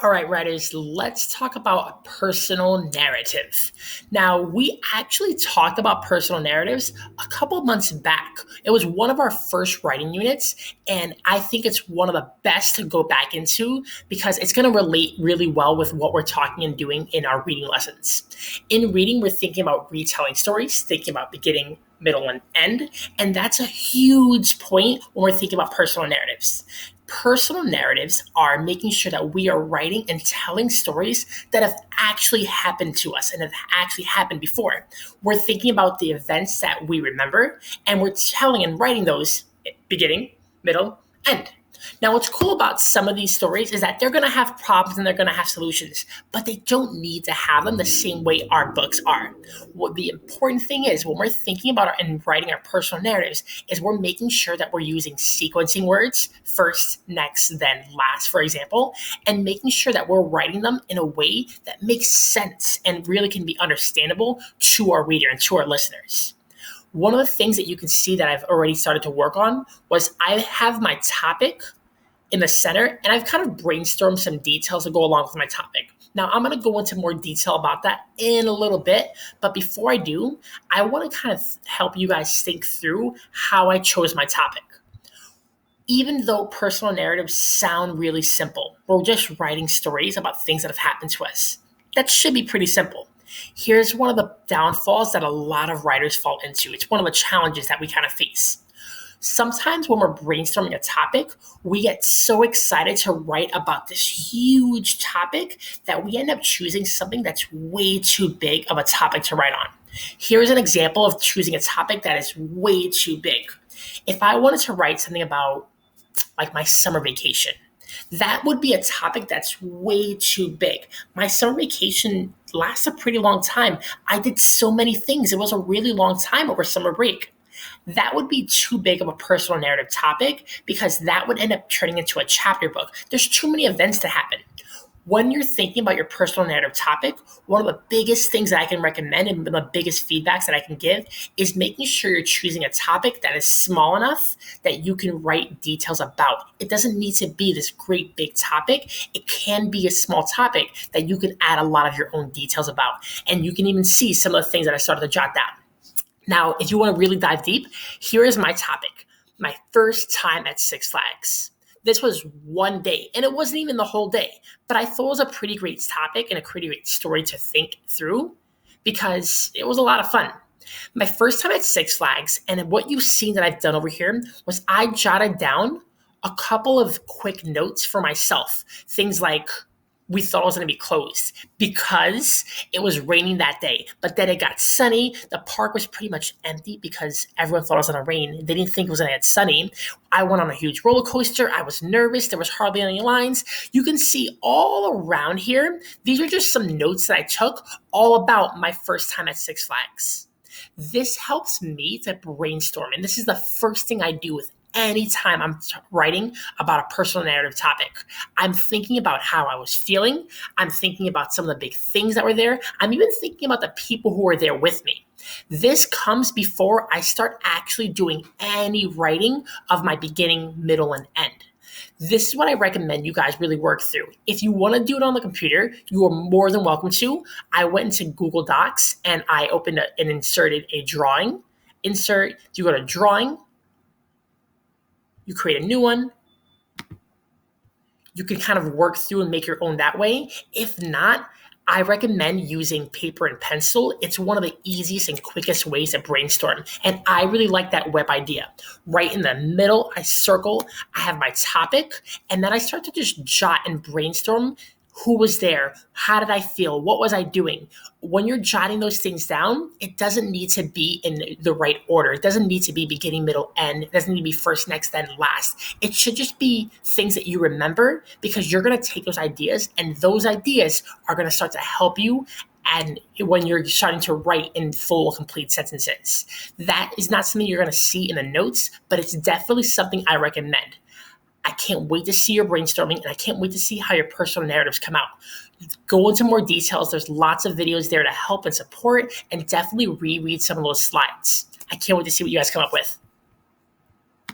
All right, writers, let's talk about a personal narrative. Now, we actually talked about personal narratives a couple of months back. It was one of our first writing units, and I think it's one of the best to go back into because it's going to relate really well with what we're talking and doing in our reading lessons. In reading, we're thinking about retelling stories, thinking about beginning, middle, and end, and that's a huge point when we're thinking about personal narratives. Personal narratives are making sure that we are writing and telling stories that have actually happened to us and have actually happened before. We're thinking about the events that we remember, and we're telling and writing those beginning, middle, end. Now, what's cool about some of these stories is that they're going to have problems and they're going to have solutions, but they don't need to have them the same way our books are. What the important thing is when we're thinking about and writing our personal narratives is we're making sure that we're using sequencing words, first, next, then last, for example, and making sure that we're writing them in a way that makes sense and really can be understandable to our reader and to our listeners. One of the things that you can see that I've already started to work on was I have my topic in the center, and I've kind of brainstormed some details to go along with my topic. Now, I'm going to go into more detail about that in a little bit, but before I do, I want to kind of help you guys think through how I chose my topic. Even though personal narratives sound really simple, we're just writing stories about things that have happened to us. That should be pretty simple. Here's one of the downfalls that a lot of writers fall into. It's one of the challenges that we kind of face. Sometimes when we're brainstorming a topic, we get so excited to write about this huge topic that we end up choosing something that's way too big of a topic to write on. Here's an example of choosing a topic that is way too big. If I wanted to write something about like my summer vacation, that would be a topic that's way too big. My summer vacation lasts a pretty long time. I did so many things. It was a really long time over summer break. That would be too big of a personal narrative topic because that would end up turning into a chapter book. There's too many events to happen. When you're thinking about your personal narrative topic, one of the biggest things that I can recommend and the biggest feedbacks that I can give is making sure you're choosing a topic that is small enough that you can write details about. It doesn't need to be this great big topic. It can be a small topic that you can add a lot of your own details about. And you can even see some of the things that I started to jot down. Now, if you want to really dive deep, here is my topic, my first time at Six Flags. This was one day, and it wasn't even the whole day, but I thought it was a pretty great topic and a pretty great story to think through because it was a lot of fun. My first time at Six Flags, and what you've seen that I've done over here was I jotted down a couple of quick notes for myself. Things like, we thought it was going to be closed because it was raining that day. But then it got sunny. The park was pretty much empty because everyone thought it was going to rain. They didn't think it was going to get sunny. I went on a huge roller coaster. I was nervous. There was hardly any lines. You can see all around here. These are just some notes that I took all about my first time at Six Flags. This helps me to brainstorm. And this is the first thing I do with anytime I'm writing about a personal narrative topic. I'm thinking about how I was feeling. I'm thinking about some of the big things that were there. I'm even thinking about the people who were there with me. This comes before I start actually doing any writing of my beginning, middle, and end. This is what I recommend you guys really work through. If you want to do it on the computer, you are more than welcome to. I went into Google Docs and I opened and inserted a drawing. Insert, you go to drawing, you create a new one. You can kind of work through and make your own that way. If not, I recommend using paper and pencil. It's one of the easiest and quickest ways to brainstorm. And I really like that web idea. Right in the middle, I circle, I have my topic, and then I start to just jot and brainstorm. Who was there? How did I feel? What was I doing? When you're jotting those things down, it doesn't need to be in the right order. It doesn't need to be beginning, middle, end. It doesn't need to be first, next, then last. It should just be things that you remember because you're going to take those ideas and those ideas are going to start to help you and when you're starting to write in full, complete sentences. That is not something you're going to see in the notes, but it's definitely something I recommend. I can't wait to see your brainstorming, and I can't wait to see how your personal narratives come out. Go into more details. There's lots of videos there to help and support, and definitely reread some of those slides. I can't wait to see what you guys come up with.